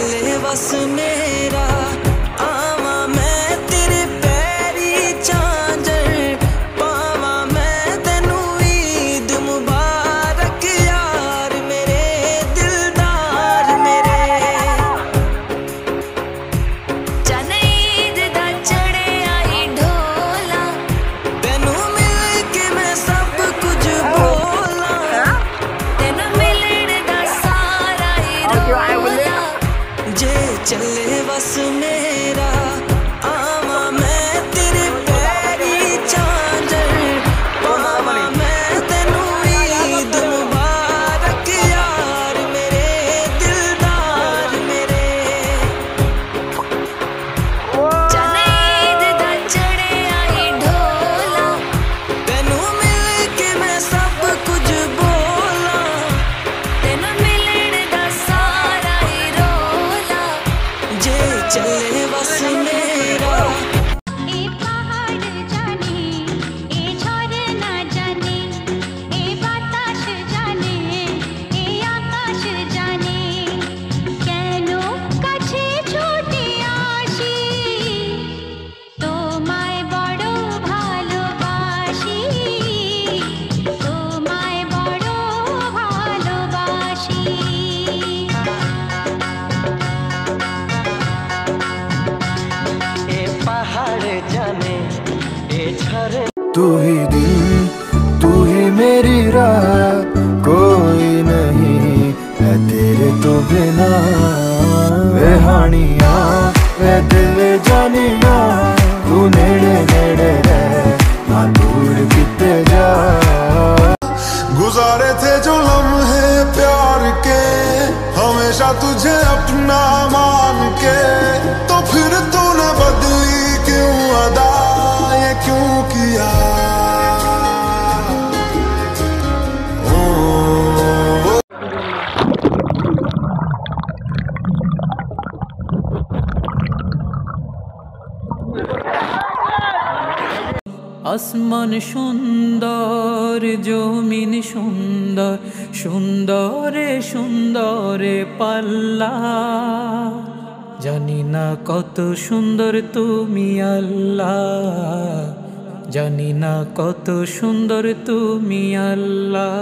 चले बस मेरा आवा मैं तेरे पैरी झांझर पावा मैं तेनू ईद मुबारक यार मेरे दिलदार मेरे। चन ईद दा चढ़े आई ढोला तेनू मिल के मैं सब कुछ बोला तेनू मिलण दा सारा ही रोला। जे चले बस मेरा आवा मैं तेरे पैरी झांझर पावा मैं तेनू ईद मुबारक यार मेरे दिलदार मेरे। चन ईद दा चढ़े आई ढोला तेनू मिल के मैं सब कुछ बोला तेनू मिलण दा सारा ही रोला। जे चले बस मेरा। ए पहाड़ जाने ए झरना जाने ए বাতাস জানে ए আকাশ জানে কেন কাছে ছুটে আসি তোমায় বড় ভালোবাসি তোমায় বড় ভালোবাসি। ए पहाड़ जाने ए झर तू ही दिल तू ही मेरी राह कोई नहीं है तेरे तो बिना वे हानिया वे दिल जानिया तू नेड़े नेड़े रह ना दूर किते जा। गुजारे थे जो लम्हे प्यार के हमेशा तुझे अपना मान के तो फिर तूने बदली क्यों अदा ये क्यों किया। ओ, আসমান সুন্দর জমিন সুন্দর সুন্দরে সুন্দরে পাল্লা জানি না কত সুন্দর তুমি আল্লাহ জানি না কত সুন্দর তুমি আল্লাহ।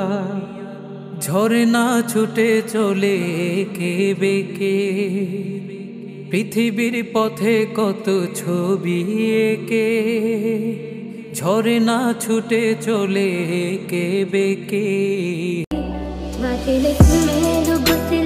ঝরনা ছুটে চলে কে বেকে পৃথিবীর পথে কত ছবি এঁকে ঝরনা ছুটে চলে কে বেকে वातिल में डूबते